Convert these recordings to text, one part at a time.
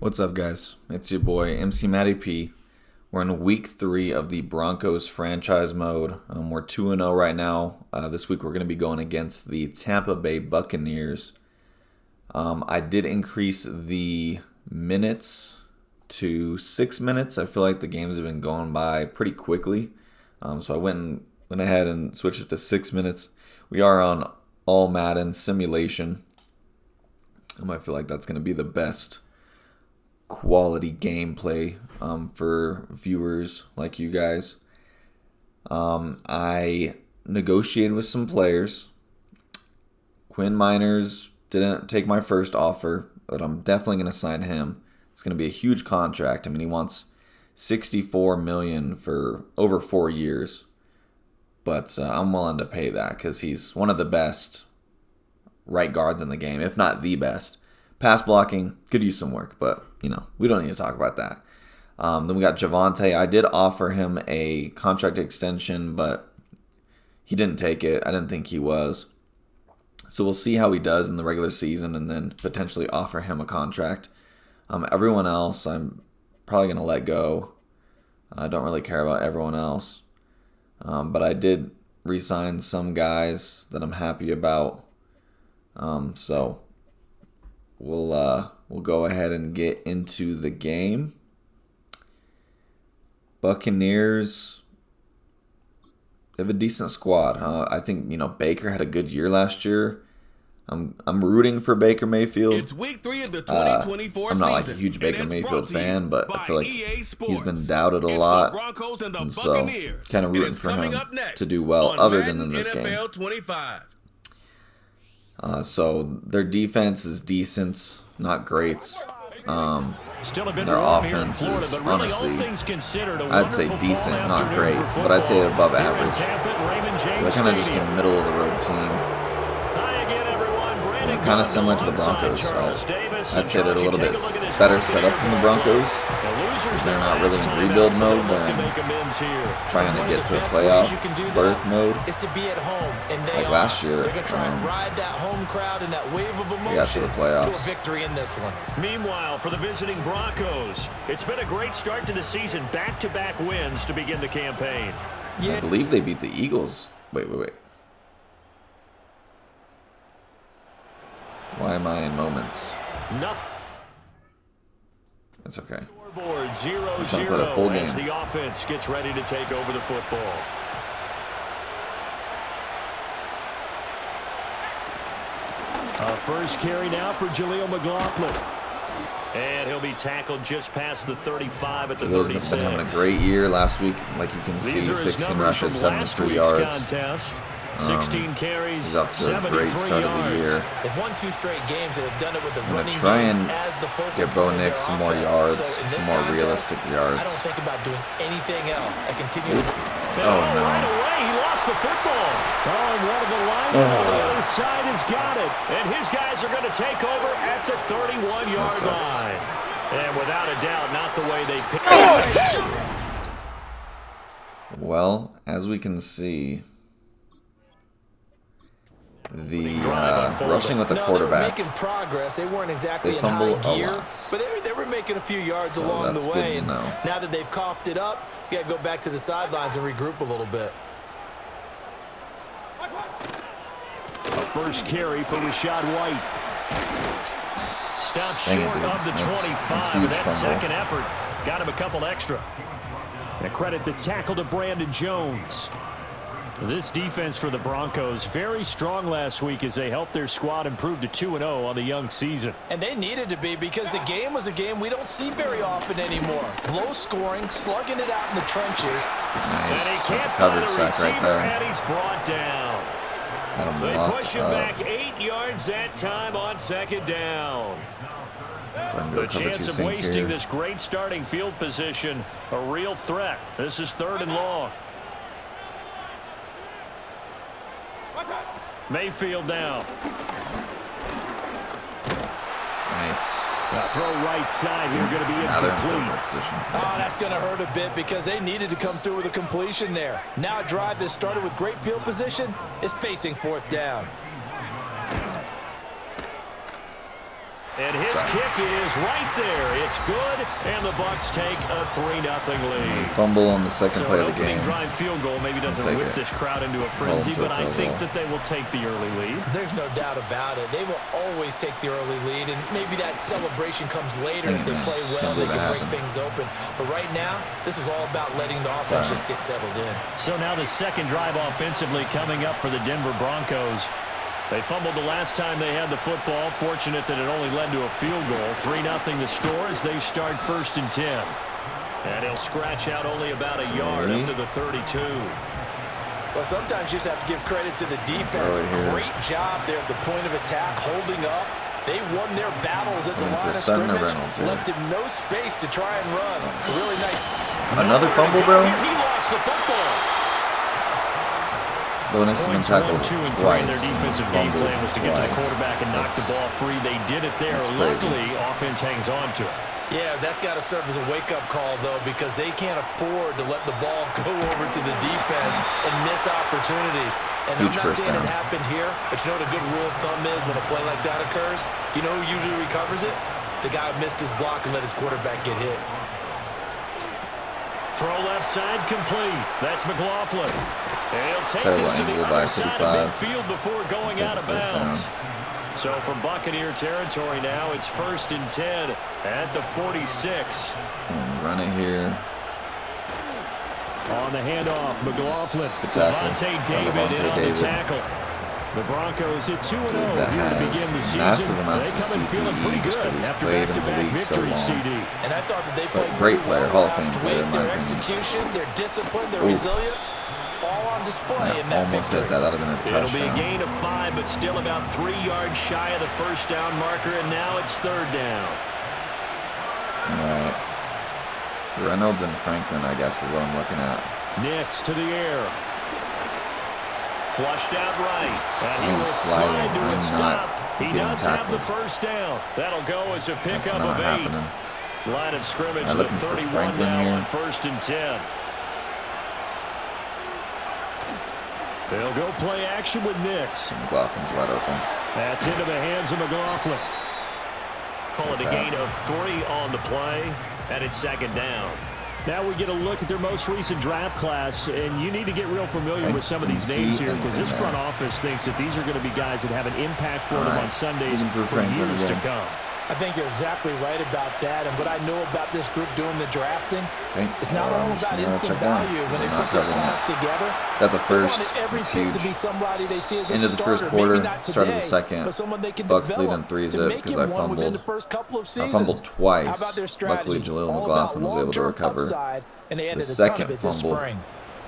What's up, guys? It's your boy MC Matty P. We're in week 3 of the Broncos franchise mode. We're 2-0 right now. This week we're going to be going against the Tampa Bay Buccaneers. I did increase the minutes to 6 minutes. I feel like the games have been going by pretty quickly. So I went ahead and switched it to 6 minutes. We are on all Madden simulation. I feel like that's going to be the best quality gameplay for viewers like you guys. I negotiated with some players. Quinn Miners didn't take my first offer, but I'm definitely going to sign him. It's going to be a huge contract. I mean, he wants $64 million for over 4 years, but I'm willing to pay that because he's one of the best right guards in the game, if not the best. Pass blocking could use some work, but we don't need to talk about that. Then we got Javonte. I did offer him a contract extension, but he didn't take it. I didn't think he was. So we'll see how he does in the regular season and then potentially offer him a contract. Everyone else, I'm probably going to let go. I don't really care about everyone else. But I did re-sign some guys that I'm happy about. So we'll go ahead and get into the game. Buccaneers, they have a decent squad. I think Baker had a good year last year. I'm rooting for Baker Mayfield. It's week 3 of the 2024 I'm not like a season, huge Baker Mayfield fan, but I feel like EA he's been Sports. doubted a It's lot, the Broncos and the and so Buccaneers, kind of and rooting it's for coming him up next to do well, on other than Madden in this NFL game. 25. So their defense is decent, not great. Their offense is honestly, I'd say decent, not great, but I'd say above average. So they're kind of just a middle of the road team. Kind of similar to the Broncos. I'd say they're a little bit better set up than the Broncos. They're not really in rebuild mode. They're trying to get to a playoff berth mode. Like last year, they got to the playoffs. Meanwhile, for the visiting Broncos, it's been a great start to the season. Back-to-back wins to begin the campaign. I believe they beat the Eagles. Wait. Why am I in moments? That's okay. Scoreboard 0-0 a full game. as the offense gets ready to take over the football. First carry now for Jaleel McLaughlin. And he'll be tackled just past the 35 at the 36. Jaleel been having a great year last week. Like you can see, 16 rushes, 73 yards. Contest. 16 carries, he's off to a great start of the year. They've won 2 straight games and have done it with the running try and game as the focal get Bo point of Nix their some more offense. yards, So in this some more contest, realistic yards. I don't think about doing anything else. I continue. Oh no! Right away, he lost the football. Oh, and one of the linemen on the other side has got it, and his guys are going to take over at the 31-yard line. And without a doubt, not the way they picked it. Well, as we can see, the rushing with the quarterback, they were making progress. They weren't exactly in fumble high gear, a lot. but they were making a few yards So along that's the good way. to And know. now that they've coughed it up, you got to go back to the sidelines and regroup a little bit. A first carry for Rashad White. Stopped Dang it, short dude. of the That's a 25, huge but that fumble. second effort got him a couple extra. And a credit to tackle to Brandon Jones. This defense for the Broncos, very strong last week as they helped their squad improve to 2-0 on the young season. And they needed to be because the game was a game we don't see very often anymore. Low scoring, slugging it out in the trenches. Nice. And he That's can't a find coverage a sack right receiver, there. and he's brought down. Had him They locked push him up. back 8 yards that time on second down. Go The cover chance two of sink wasting here. this great starting field position, a real threat. This is 3rd and long. Mayfield now. Nice. Throw right side here, going to be Now they're in field incomplete. goal position. Oh, that's going to hurt a bit because they needed to come through with a completion there. Now a drive that started with great field position is facing 4th down. And his kick is right there. It's good, and the Bucs take a 3-0 lead. Fumble on the second play of the game. Drive field goal maybe doesn't whip this crowd into a frenzy, but I think that they will take the early lead. There's no doubt about it. They will always take the early lead, and maybe that celebration comes later if they play well and they can break things open. But right now, this is all about letting the offense just get settled in. So now the second drive offensively coming up for the Denver Broncos. They fumbled the last time they had the football. Fortunate that it only led to a field goal. 3-0 the score as they start 1st and 10. And he'll scratch out only about a yard up to the 32. Well, sometimes you just have to give credit to the defense. Great job there at the point of attack, holding up. They won their battles at the line of scrimmage. Left him no space to try and run. Really nice. Another fumble, bro? He lost the football. Bonus and tackled twice. Their defensive game plan was to get to the quarterback and knock the ball free. They did it there. Luckily, offense hangs on to it. Yeah, that's got to serve as a wake-up call, though, because they can't afford to let the ball go over to the defense and miss opportunities. And I'm not saying it happened here, but you know what a good rule of thumb is when a play like that occurs? You know who usually recovers it? The guy who missed his block and let his quarterback get hit. Throw left side complete. That's McLaughlin. And he'll take this to the other side of midfield before going out of bounds. So from Buccaneer territory now, it's 1st and 10 at the 46. Run it here. On the handoff, McLaughlin. Devontae David in on the tackle. The Broncos at 2-0 here to begin the season. Massive amounts they of come in feeling CTE pretty just good because he's after played in the back-to-back league so victory, long. CD. And I thought that they played Great player, Hall of last Fame player, week. in my Their opinion. execution, their discipline, their resilience, all on display in that Almost victory. hit that. That would have been a touchdown. It'll be a gain of 5, but still about 3 yards shy of the first down marker, and now it's 3rd down. All right. Reynolds and Franklin, I guess, is what I'm looking at. Nix to the air. Flushed out right. And he will sliding. slide to a stop. He does have the tackled. first down. That'll go as a pickup That's not of 8. happening. Line of scrimmage to the Looking for 31 Franklin now here. on 1st and 10. They'll go play action with Nix. McLaughlin's wide open. That's into the hands of McLaughlin. Call it a gain of 3 on the play, and it's 2nd down. Now we get a look at their most recent draft class, and you need to get real familiar with some of these names here because this front office thinks that these are going to be guys that have an impact for them on Sundays for years to come. I think you're exactly right about that, and what I know about this group doing the drafting, it's not all about instant value. When they put their class together, got the first. It's huge. To be somebody they see as a into the starter, first quarter, today, started the second. but someone they can Bucs develop leading 3-0 to make because him I one within fumbled. the first couple of I seasons. fumbled twice. How about their strategy? Luckily, Jaleel All McLaughlin was able to long-term recover upside, and they the added a ton second of it this fumble. spring.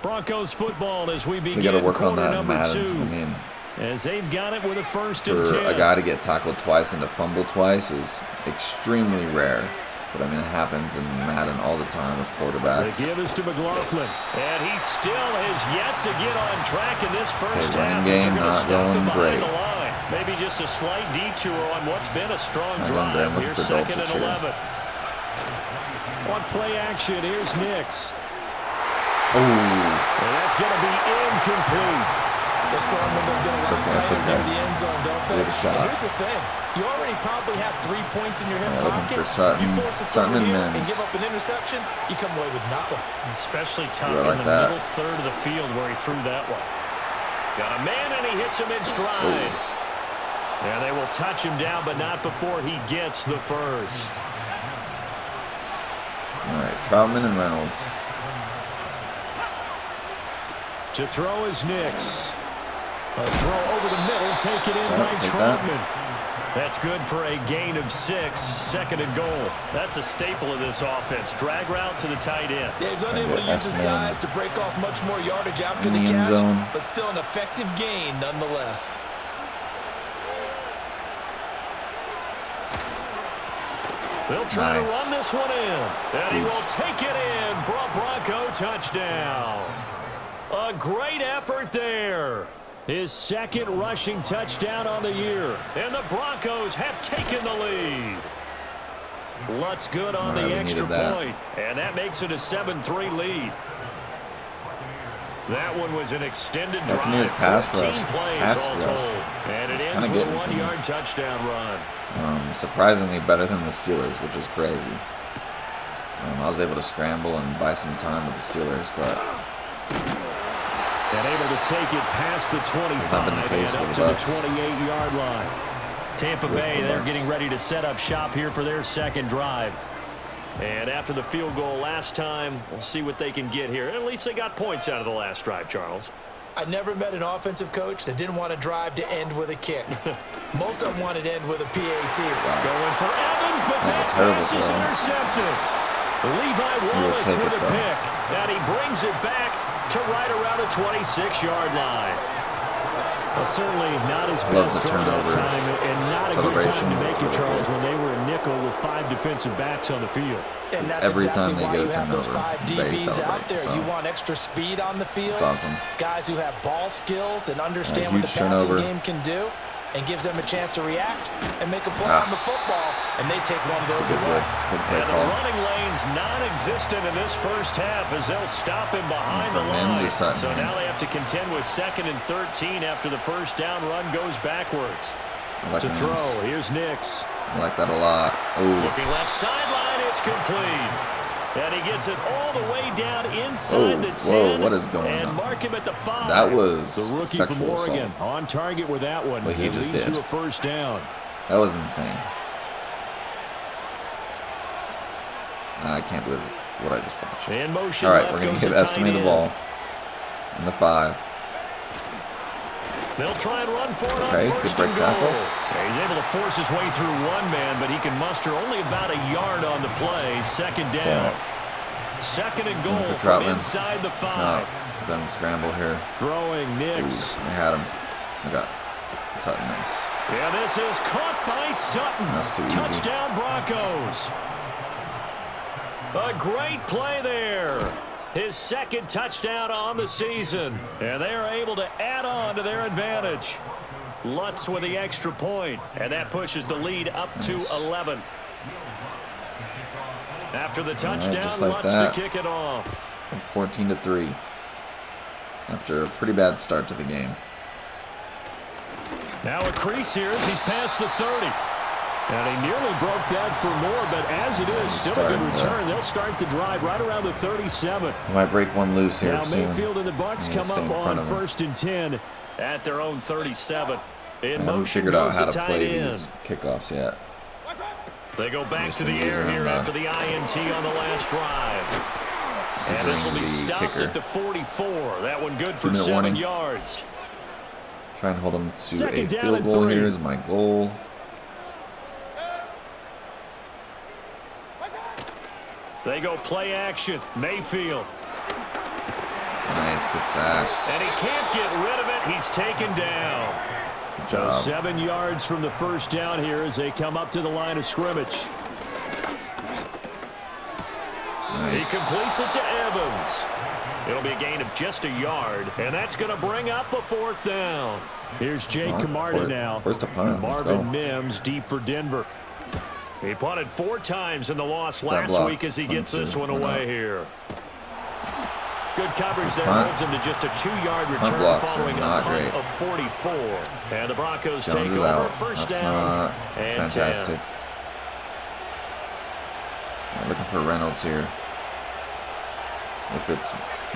Broncos football as we begin We got to work on quarter that, number Madden. 2. I mean, as they've got it with a 1st and 10. for a guy to get tackled twice and to fumble twice is extremely rare. But I mean, it happens in Madden all the time with quarterbacks. They give us to McLaughlin, and he still has yet to get on track in this first half. Running game They're not going great. the line. Maybe just a slight detour on what's been a strong drive. Here's 2nd and 11. On play action, here's Nix. Oh, And that's going to be incomplete. The strong window's going to line tighter near the end zone, don't they? Good shot. And here's the thing. You already probably have 3 points in your hip looking pocket. for Sutton. You force a Sutton throw and here Mims. and give up an interception, you come away with nothing. Especially tough like in the that. middle third of the field where he threw that one. Got a man, and he hits him in stride. And they will touch him down, but not before he gets the first. all right. Troutman and Reynolds. To throw is Nix. A throw over the middle, take it in by Troutman. That's good for a gain of 6, 2nd and goal. That's a staple of this offense. Drag route to the tight end. Yeah, he's unable to use his size to break off much more yardage after the end catch, zone. but still an effective gain nonetheless. They'll try to run this one in, and he will take it in for a Bronco touchdown. A great effort there. His 2nd rushing touchdown on the year, and the Broncos have taken the lead. Lutz good on the extra point, and that makes it a 7-3 lead. That one was an extended Buccaneers drive, pass 14 rush. plays Pass all rush. told. And it It's ends kinda with a getting to me. 1-yard touchdown run. Surprisingly better than the Steelers, which is crazy. I was able to scramble and buy some time with the Steelers, but And able to take it past the 25 been the case and for up the to the Bucs. 28-yard line. Tampa With Bay, the they're Bucs. getting ready to set up shop here for their second drive. And after the field goal last time, we'll see what they can get here. At least they got points out of the last drive, Charles. I never met an offensive coach that didn't want to drive to end with a kick. Most of them wanted to end with a PAT. Going for Evans, but That's a that terrible pass is throw. intercepted. Levi will Wallace take with it, a though. pick. And he brings it back to right around the 26-yard line. Well, certainly not his Love best the throw that turnover time, and not a good time celebration. to make That's it, really Charles, cool. when they were in nickel with 5 defensive backs on the field. And that's Every exactly time they why get a you have those turnover, 5 they DBs out celebrate, there. so. You want extra speed on the field. It's awesome. Guys who have ball skills and understand what the huge passing turnover. game can do, and gives them a chance to react and make a play Ah. on the football, and they take one of those Good away. blitz. Good play And the call. running lane's non-existent in this first half as they'll stop him behind the For Mims or line. Sutton So here? now they have to contend with 2nd and 13 after the first down run goes backwards. I like To Mims. throw, here's Nix. I like that a lot. Oh, Looking left sideline, it's complete. And he gets it all the way down inside the 10. whoa, what is going and on? mark him at the 5. That was the rookie from sexual Oregon assault. on target with that one. What he It just leads did. to a first down. that was insane. I can't believe what I just watched. In motion. All right, left we're going goes to the give estimate tight the ball. end. In the 5. They'll try and run for it Okay, on good first break and goal. tackle. Yeah, he's able to force his way through one man, but he can muster only about a yard on the play. Second down. Second and goal for from Troutman. inside the 5. No, gonna scramble here. Throwing Ooh, Nix. I had him. I got Sutton. Nice. Yeah, this is caught by Sutton. That's too easy. Touchdown Broncos. A great play there. His second touchdown on the season. And they are able to add on to their advantage. Lutz with the extra point, and that pushes the lead up to 11. After the touchdown, just like Lutz that. to kick it off. 14-3. After a pretty bad start to the game. Now a crease here as he's past the 30. And he nearly broke that for more, but as it is, still a good return. They'll start the drive right around the 37. He might break one loose here Now soon. Mayfield and the Bucs He's come stay in up front on of him. 1st and 10 at their own 37. I In haven't motion figured out goes how the to tight play end. these kickoffs yet. They go back just to the gonna use air it on here the- after the INT on the last drive. And this will be the stopped kicker. at the 44. That one good for 2-minute 7 warning. yards. Try and hold him to Second a down field and goal 3. here is my goal. They go play action. Mayfield. Nice, good sack. And he can't get rid of it. He's taken down. Good So job. 7 yards from the first down here as they come up to the line of scrimmage. Nice. He completes it to Evans. It'll be a gain of just a yard, and that's going to bring up a 4th down. Here's Jake Well, Camarda now. first to punt. Let's go. Marvin Mims deep for Denver. He punted 4 times in the loss That last block. week as he gets Punt this two. one Why away not? here. Good coverage there, punt. holds him to just a 2-yard return blocks are following a not punt great. of 44. And the Broncos Jones take is over out. first That's down not and fantastic. 10. I'm looking for Reynolds here. If it's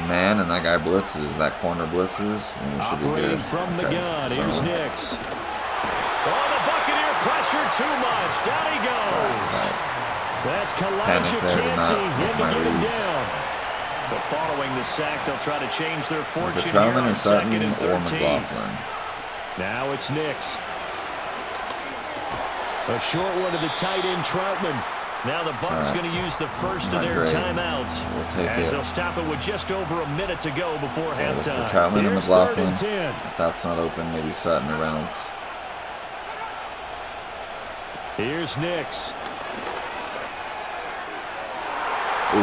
man and that guy blitzes, that corner blitzes, then we should be Operating good. from the Okay, gun, so- here's Nix. Oh, the Buccaneer pressure too much. Down he goes. Sorry. That's Panic Kalijah there, did not Kancey in make to my get him reads. down. But following the sack, they'll try to change their For fortune here Troutman on or Sutton 2nd and or 13. McLaughlin. Now it's Nix. A short one to the tight end, Troutman. Now the Bucs Sorry. going to use the first of Not their great. timeouts. We'll take as it. they'll stop it with just over a minute to go before Okay, look for halftime. Troutman and Here's 3rd McLaughlin. and 10. If that's not open, maybe Sutton or Reynolds. Here's Nix. Ooh,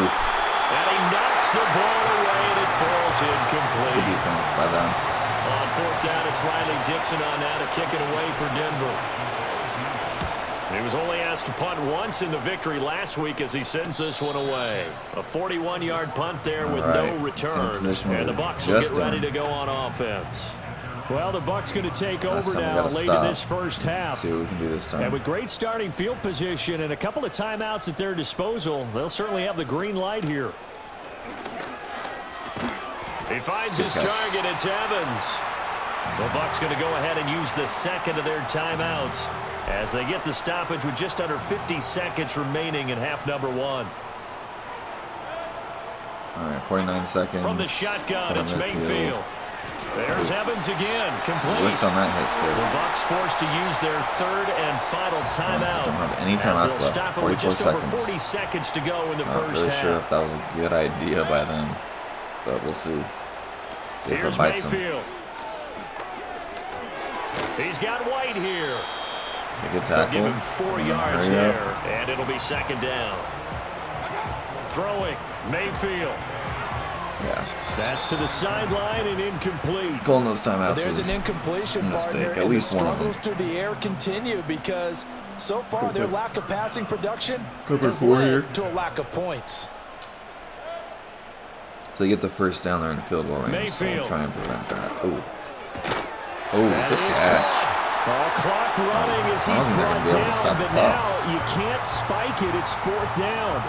And he knocks the ball away, and it falls good incomplete. defense by them. On 4th down, it's Riley Dixon on now to kick it away for Denver. He was only asked to punt once in the victory last week as he sends this one away. A 41-yard punt there with no return. And the Bucs will get ready to go on offense. Well, the Bucs going to take over now late in this first half. See what we can do this time. And with great starting field position and a couple of timeouts at their disposal, they'll certainly have the green light here. He finds his target. It's Evans. The Bucs going to go ahead and use the second of their timeouts as they get the stoppage with just under 50 seconds remaining in half number one. All right, 49 seconds. From the shotgun, it's Mayfield. There's Evans again, complete. Whiffed on that hit stick. The Bucs forced to use their third and final timeout. Don't have any timeouts left. Stop 44 with just seconds. over 40 seconds to go in the Not first really half. sure if that was a good idea by them, but we'll see. See if Here's it bites Mayfield. He's got White here. A good tackle. They'll give him 4 yards there, and it'll be second down. Throwing, Mayfield. Yeah. That's to the sideline and incomplete. Calling those timeouts There's was an incompletion, a mistake. partner, At least one of them. struggles through the air continue because so far their lack of passing production Cover has 4 led here. to a lack of points. If they get the first down there in field goal range, so I'll try and prevent that. Oh, good catch. All clock running as he's brought down, but now you can't spike it. It's 4th down.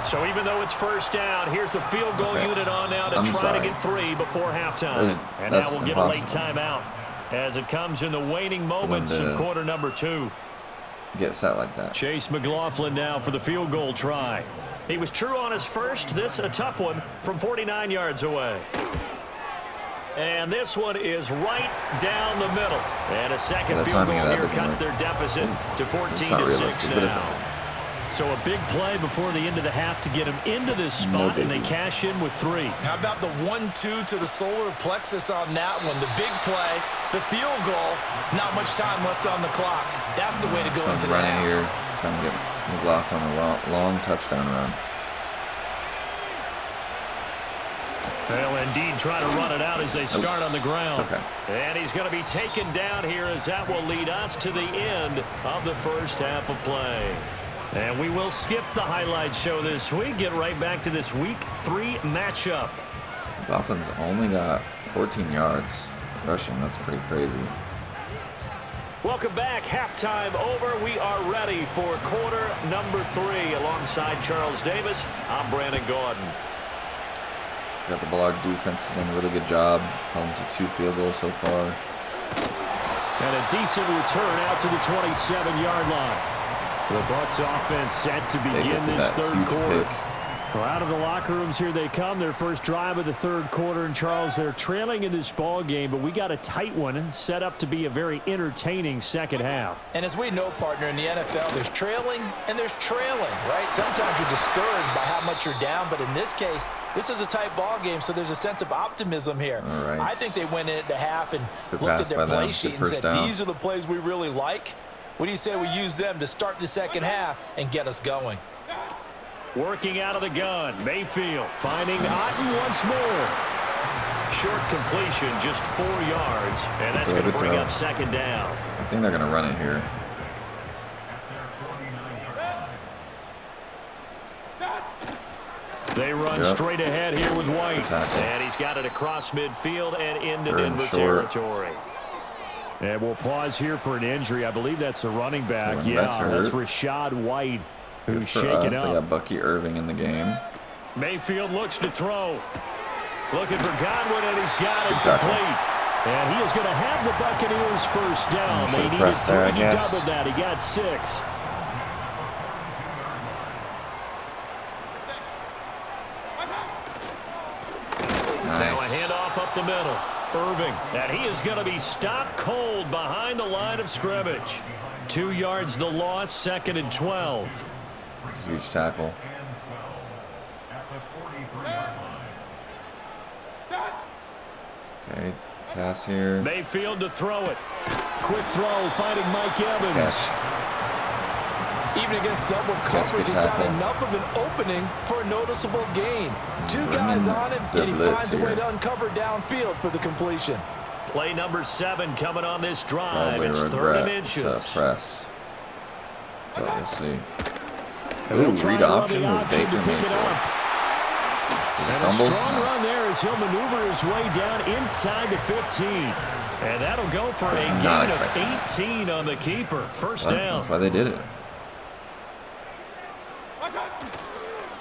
So even though it's first down, here's the field goal unit on now to try to get 3 before halftime. And now we'll get a late timeout as it comes in the waning moments of quarter number 2. Get set like that. Chase McLaughlin now for the field goal try. He was true on his first. This a tough one from 49 yards away. And this one is right down the middle. And a second field goal here cuts their deficit to 14-6 now. So a big play before the end of the half to get him into this spot, and they cash in with 3. How about the 1-2 to the solar plexus on that one? The big play, the field goal, not much time left on the clock. That's the way to go into the half. Here, trying to get McLaughlin a long touchdown run. They'll indeed try to run it out as they start on the ground. Okay. And he's going to be taken down here as that will lead us to the end of the first half of play. And we will skip the highlight show this week. Get right back to this week 3 matchup. Dolphins only got 14 yards rushing. That's pretty crazy. Welcome back. Halftime over. We are ready for quarter number 3. Alongside Charles Davis, I'm Brandon Gordon. Got the Ballard defense has done a really good job. Held them to 2 field goals so far. And a decent return out to the 27-yard line. The Bucs offense set to begin this third quarter. Well, out of the locker rooms here they come. Their first drive of the third quarter. And, Charles, they're trailing in this ball game, but we got a tight one set up to be a very entertaining second half. And as we know, partner, in the NFL, there's trailing and there's trailing, right? Sometimes you're discouraged by how much you're down, but in this case, this is a tight ball game, so there's a sense of optimism here. All right. I think they went into half and looked at their play sheet and said, these are the plays we really like. What do you say we use them to start the second half and get us going? Working out of the gun, Mayfield finding Otten once more. Short completion, just 4 yards, and that's going to bring up second down. I think they're going to run it here. They run straight ahead here with White. And he's got it across midfield and into Denver territory. And we'll pause here for an injury. I believe that's a running back. That's Rashad White, who's shaken up. They got Bucky Irving in the game. Mayfield looks to throw. Looking for Godwin, and he's got it complete. And he is going to have the Buccaneers first down. They needed 3. He doubled that. He got 6. Now a handoff up the middle. Irving, and he is going to be stopped cold behind the line of scrimmage. 2 yards the loss, 2nd and 12. It's a huge tackle. Okay, pass here. Mayfield to throw it. Quick throw, finding Mike Evans. Even against double coverage, he's got enough of an opening for a noticeable gain. 2 guys on him, and he finds a way to uncover downfield for the completion. Play number 7 coming on this drive. It's 3rd and inches. Press. but we'll see. They'll Ooh, try read to run option the with option Baker to pick it Mayfield. up. Is it And a fumble? strong No. run there as he'll maneuver his way down inside the 15. And that'll go for a not gain expecting of that. 18 on the keeper. First Well, down. that's why they did it.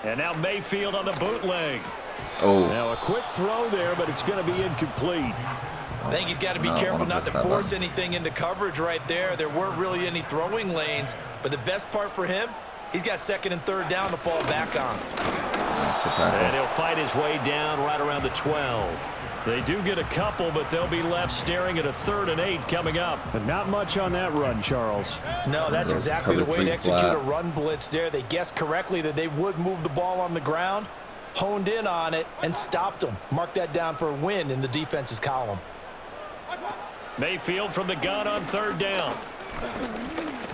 And now Mayfield on the bootleg. Oh, Now a quick throw there, but it's going to be incomplete. I think he's got to be No, I careful wanna not to press that force button. anything into coverage right there. There weren't really any throwing lanes, but the best part for him, he's got second and third down to fall back on. nice, good And tackle. he'll fight his way down right around the 12. They do get a couple, but they'll be left staring at a 3rd and 8 coming up. But not much on that run, Charles. No, that's Go exactly the cover way to three execute flat. a run blitz there. They guessed correctly that they would move the ball on the ground, honed in on it, and stopped them. Mark that down for a win in the defense's column. Mayfield from the gun on 3rd down.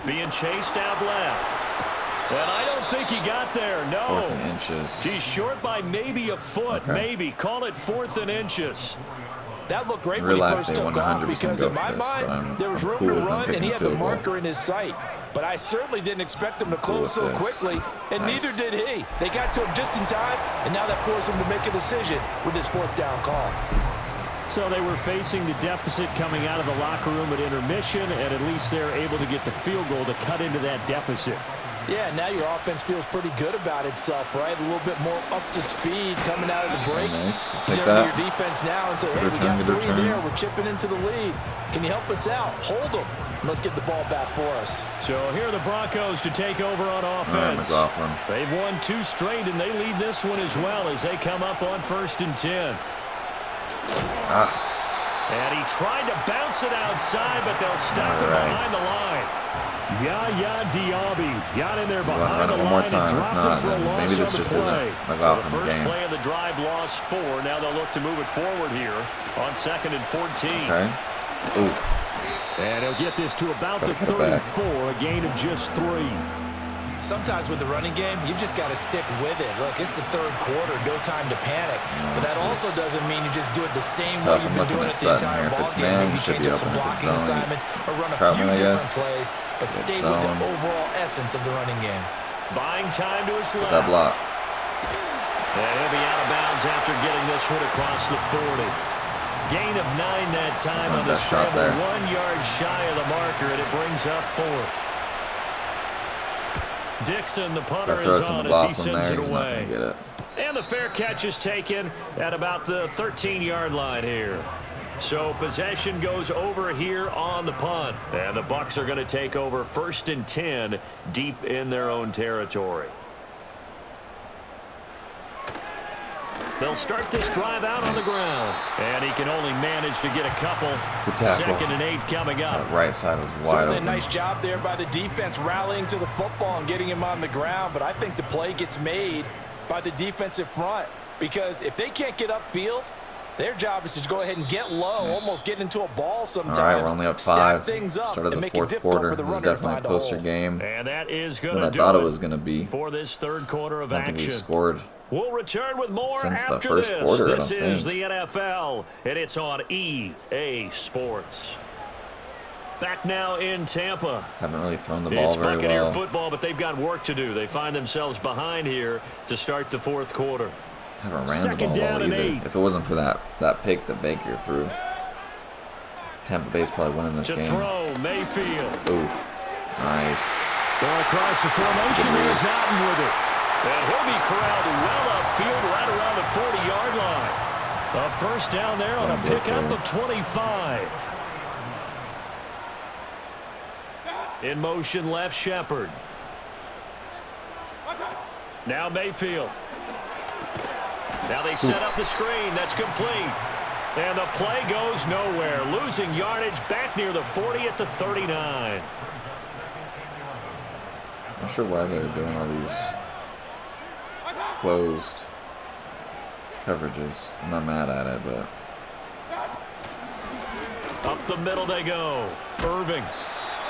Being chased out left. And I don't think he got there. No. 4th and inches. He's short by maybe a foot, Okay. maybe. Call it 4th and inches. That looked great In when real he life, first they took 100% off because go in my for this, but I'm mind, there was room cool to with them run, and kicking he a had the field goal. marker in his sight. But I certainly didn't expect him to Cool close so with this. quickly, and Nice. neither did he. They got to him just in time, and now that forced him to make a decision with his 4th down call. So they were facing the deficit coming out of the locker room at intermission, and at least they're able to get the field goal to cut into that deficit. Yeah, now your offense feels pretty good about itself, right? A little bit more up to speed coming out of the break. Very nice. We'll You take turn to that. your defense now and say, hey, Good we return, got good 3 return. there. We're chipping into the lead. Can you help us out? Hold them. Let's get the ball back for us. So here are the Broncos to take over on All right, offense. McLaughlin. They've won 2 straight, and they lead this one as well as they come up on 1st and 10. And he tried to bounce it outside, but they'll stop him behind the line. Yaya Diaby got in there behind the run it one more line time. and If dropped not, him for a then loss maybe this on the just play. isn't The McLaughlin's first game. play of the drive lost 4. Now they'll look to move it forward here on 2nd and 14. Okay. Ooh. And he'll get this to about Gotta the cut it back. 34, a gain of just 3. Sometimes with the running game, you've just got to stick with it. Look, it's the 3rd quarter, no time to panic. But that also doesn't mean you just do it the same way tough. you've I'm been looking doing at it the Sutton entire here. If ball it's game. man, Maybe he should change be up some open. If it's blocking zone, assignments or run a Troutman, few I different guess. plays, but It's stay with the zone. overall essence of the running game. Buying time to his left. That block. And he'll be out of bounds after getting this one across the 40. Gain of 9 that time my on the best shot scramble. there. 1 yard shy of the marker, and it brings up 4th. Dixon, the If punter, I throw is it to on as he McLaughlin sends there, it he's not going away. to get it. And the fair catch is taken at about the 13-yard line here. So possession goes over here on the punt. And the Bucs are going to take over 1st and 10 deep in their own territory. They'll start this drive out on the ground. And he can only manage to get a couple. Good tackle. 2nd and 8 coming up. That right side was wide Certainly a open. nice job there by the defense rallying to the football and getting him on the ground, but I think the play gets made by the defensive front because if they can't get upfield, their job is to go ahead and get low, Nice. almost get into a ball sometimes. All right, we're only up stack 5. things up Start of and the make it 4th difficult quarter. for the This is runner to definitely a find a closer hole. game And that is going than to I do thought it was going to be. for this 3rd quarter of I don't think action. we've scored We'll return with more since the after first this. quarter, I This don't is think. the NFL, and it's on EA Sports. Back now in Tampa. Haven't really thrown the ball It's very Buccaneer well. football, but they've got work to do. They find themselves behind here to start the 4th quarter. Haven't ran the Second ball down well and either. 8. If it wasn't for that pick that Baker threw, Tampa Bay's probably winning this To game. throw, Mayfield. Ooh, nice. Going across the formation, there's Allen with it. And he'll be corralled well upfield right around the 40-yard line. A 1st down there on a pickup of 25. In motion, left Shepard. Now Mayfield. Now they set up the screen. That's complete. And the play goes nowhere. Losing yardage back near the 40 at the 39. Not sure why they're doing all these closed coverages. I'm not mad at it, but Up the middle they go. Irving.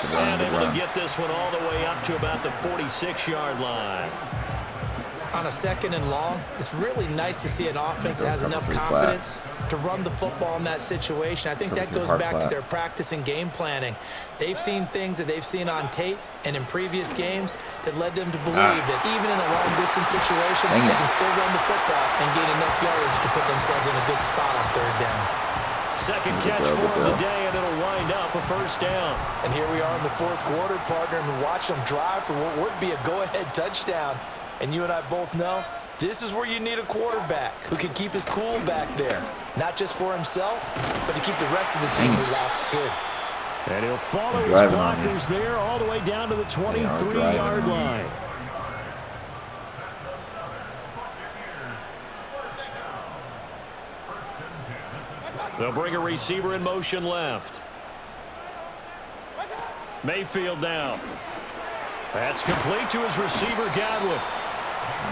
good run, And good able to run. get this one all the way up to about the 46-yard line. on a 2nd and long, it's really nice to see an offense that has enough confidence to run the football in that situation. I think that goes back to their practice and game planning. They've seen things that they've seen on tape and in previous games that led them to believe that even in a long-distance situation, they can still run the football and gain enough yardage to put themselves in a good spot on 3rd down. Second catch for the day, and it'll wind up a 1st down. And here we are in the 4th quarter, partner, and watch them drive for what would be a go-ahead touchdown. And you and I both know this is where you need a quarterback who can keep his cool back there. Not just for himself, but to keep the rest of the team relaxed too. And he'll follow his blockers there all the way down to the 23-yard line. They'll bring a receiver in motion left. Mayfield now. That's complete to his receiver, Godwin.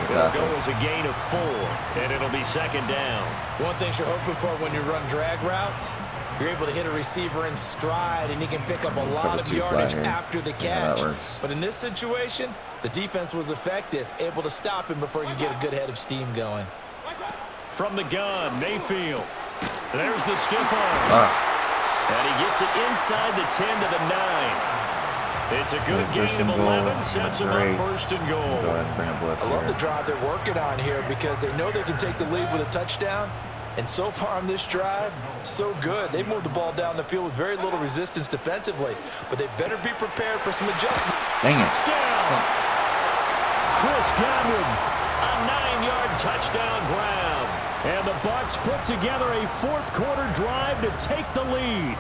It'll go as a gain of 4, and it'll be 2nd down. One thing you're hoping for when you run drag routes, you're able to hit a receiver in stride, and he can pick up a lot of yardage after the catch. But in this situation, the defense was effective, able to stop him before you get a good head of steam going. From the gun, Mayfield. There's the stiff arm. And he gets it inside the 10 to the 9. It's a good gain of 11, sets him up 1st and goal. Go ahead and bring a blitz I love the drive they're working on here because they know they can take the lead with a touchdown. And so far on this drive, so good. They've moved the ball down the field with very little resistance defensively, but they better be prepared for some adjustment. Dang it. Touchdown! Chris Godwin, a 9-yard touchdown grab. And the Bucs put together a 4th quarter drive to take the lead.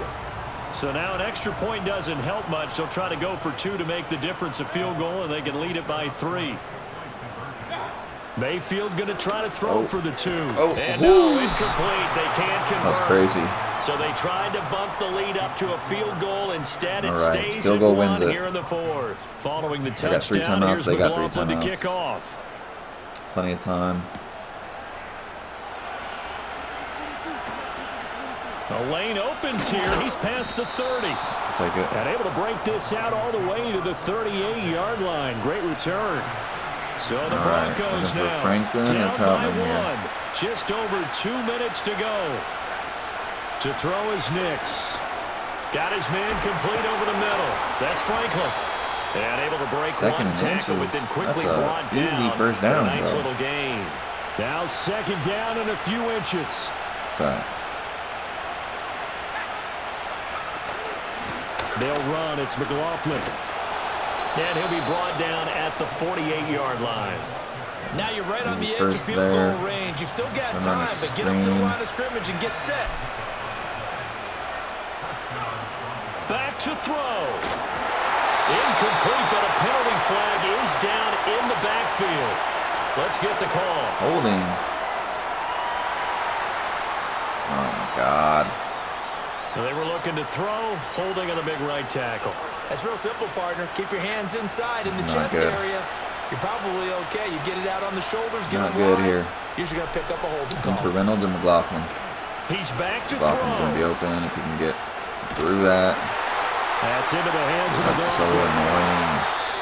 So now an extra point doesn't help much. They'll try to go for 2 to make the difference a field goal, and they can lead it by 3. Mayfield going to try to throw for the 2. And no, incomplete. They can't convert. That's crazy. So they tried to bump the lead up to a field goal. Instead, it stays field at goal 1 wins it. here in the 4th. Following the They got 3 touchdown, timeouts. here's They got 3 McLaughlin to timeouts. kick off. Plenty of time. The lane opens here. He's past the 30. Take it. And able to break this out all the way to the 38-yard line. Great return. So the Broncos now Franklin down by 1. Here. Just over 2 minutes to go. To throw is Nix. Got his man complete over the middle. That's Franklin. And able to break 1 tackle, but then quickly brought down. Easy 1st down, nice little gain. Now 2nd down and a few inches. It's all right. They'll run. It's McLaughlin. And he'll be brought down at the 48-yard line. Now you're right on the edge of field goal range. You've still got time, but get up to the line of scrimmage and get set. Back to throw. Incomplete, but a penalty flag is down in the backfield. Let's get the call. Holding. Oh, my God. They were looking to throw, holding on the big right tackle. That's real simple, partner. Keep your hands inside in the chest area. You're probably okay. You get it out on the shoulders, get Not them good wide. here. Usually going to pick up a holding call. For Reynolds and McLaughlin. He's back to McLaughlin's going to be open if he can get through that. That's into the hands of That's so annoying.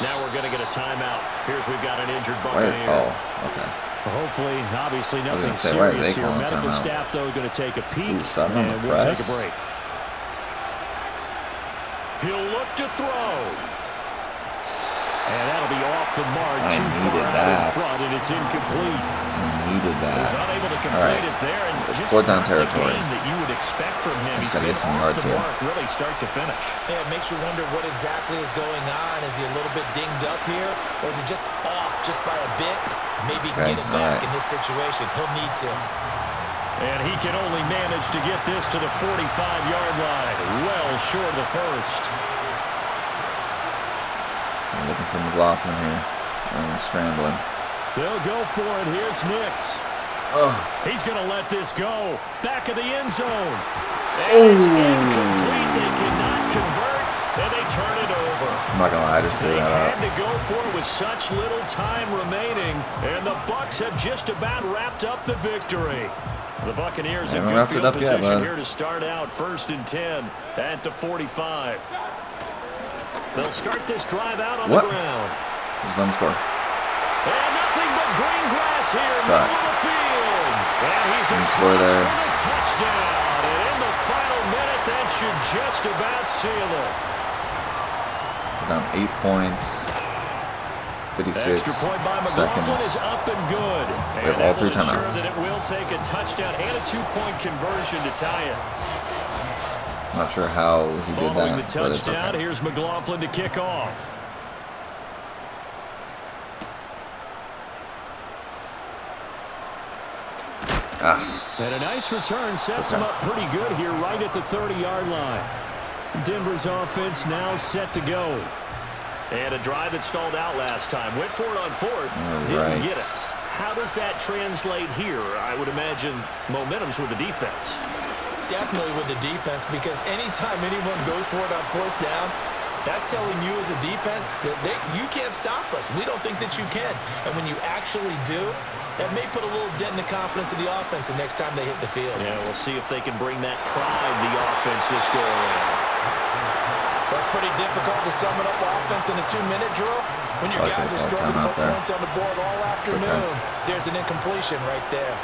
Now we're going to get a timeout. Here's we've got an injured Buccaneer. Oh, okay. Well, hopefully, obviously, nothing serious here. Medical staff, though, going to take a peek, and we'll take a break. He'll look to throw. And that'll be off the mark. I Too needed far that. out in front, and it's incomplete. I needed that. He was unable to complete it there. And just 4th down territory. The game that you would expect from him. He's got to get some yards here. Really start to finish. Yeah, it makes you wonder what exactly is going on. Is he a little bit dinged up here? Or is he just off just by a bit? Maybe he can get it back in this situation. He'll need to. And he can only manage to get this to the 45-yard line. Well short of the first. I'm looking for McLaughlin here. I'm scrambling. They'll go for it. Here's Nix. He's going to let this go. Back of the end zone. And it's incomplete. They cannot convert, and they turn it over. I'm not going to lie, I just threw that out. They had to go for it with such little time remaining, and the Bucs have just about wrapped up the victory. The Buccaneers in good field position here to start out 1st and 10 at the 45. They'll start this drive out on the ground. Just let him score. And nothing but green grass here, middle of the field. And he's score there. for the touchdown. And in the final minute, that should just about seal it. Down 8 points. 56 Extra point by McLaughlin is seconds. up and good. We have all 3 Sure timeouts. that it will take a touchdown and a 2-point conversion to tie it. Not sure how he did Following that, the but it's touchdown, okay. here's McLaughlin to kick off. And a nice return sets him up pretty good here right at the 30-yard line. Denver's offense now set to go. And a drive that stalled out last time. Went for it on 4th. Didn't get it. How does that translate here? I would imagine momentum's with the defense. Definitely with the defense, because anytime anyone goes for it on 4th down, that's telling you as a defense that you can't stop us. We don't think that you can. And when you actually do, that may put a little dent in the confidence of the offense the next time they hit the field. Yeah, we'll see if they can bring that pride the offense this go around. That's pretty difficult to sum it up offense in a 2-minute drill. When your guys are struggling to put points on the board all afternoon, there's an incompletion right there.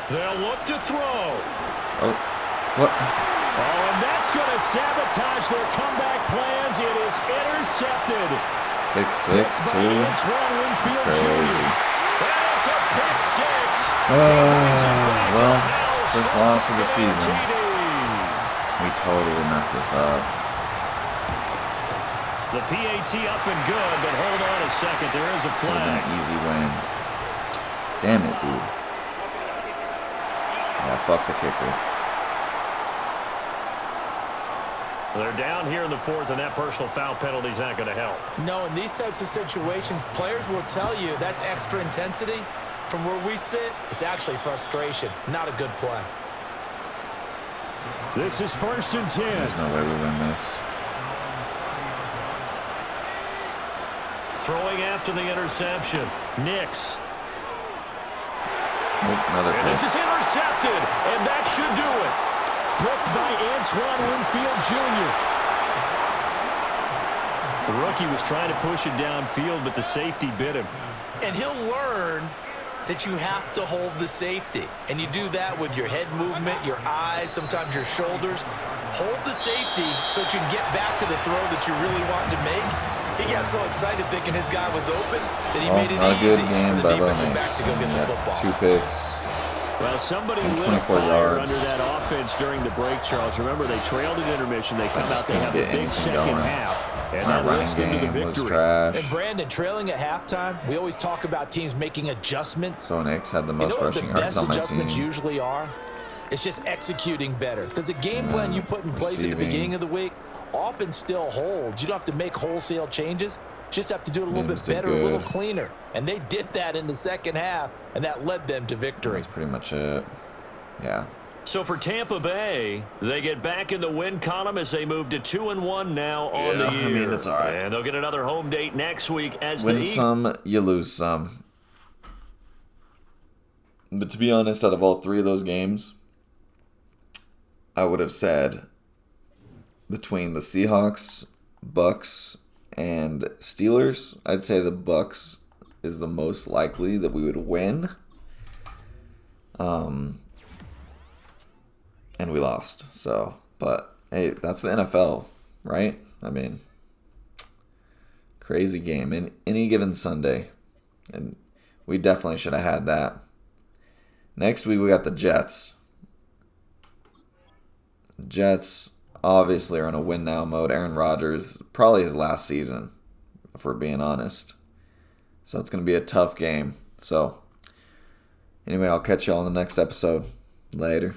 They'll look to throw. Oh, what? Oh, and that's going to sabotage their comeback plans. It is intercepted. Pick 6, too. That's crazy. That's a pick 6. Well, first loss of the season. We totally messed this up. The PAT up and good, but hold on a second. There is a Could have been flag. an easy win. Damn it, dude. Yeah, fuck the kicker. They're down here in the 4th, and that personal foul penalty is not going to help. No, in these types of situations, players will tell you that's extra intensity. From where we sit, it's actually frustration. Not a good play. This is 1st and 10. There's no way we win this. Throwing after the interception. Nix. Nope, another And this pick. is intercepted, and that should do it. Picked by Antoine Winfield Jr. The rookie was trying to push it downfield, but the safety bit him. And he'll learn that you have to hold the safety. And you do that with your head movement, your eyes, sometimes your shoulders. Hold the safety so that you can get back to the throw that you really want to make. He got so excited thinking his guy was open that he made it not a easy good game for the by Bo defensive back Nix. to go get the Yeah, football. 2 picks. Well, somebody And lit a 24 fire yards. under that offense during the break, Charles. Remember, they trailed at intermission. They come just out, they have couldn't a get big anything second going. half. And My that lifts them to running the game was victory. trash. And Brandon, trailing at halftime, we always talk about teams making adjustments. So Nix had the You most know what rushing the yards best on my adjustments team. usually are? It's just executing better. Because the game plan you put in place at the receiving. beginning of the week often still holds. You don't have to make wholesale changes. Just have to do it a little Mims bit did better, a little good. cleaner. And they did that in the second half, and that led them to victory. That's pretty much it. Yeah. So for Tampa Bay, they get back in the win column as they move to 2-1 now on the Yeah, year. I mean, it's all right. And they'll get another home date next week as Win the some, you lose some. But to be honest, out of all 3 of those games, I would have said between the Seahawks, Bucs, and Steelers, I'd say the Bucs is the most likely that we would win. And we lost. So, but hey, that's the NFL, right? I mean, crazy game in any given Sunday. And we definitely should have had that. Next week we got the Jets. Jets obviously are in a win now mode. Aaron Rodgers, probably his last season, if we're being honest. So it's going to be a tough game. So anyway, I'll catch y'all in the next episode. Later.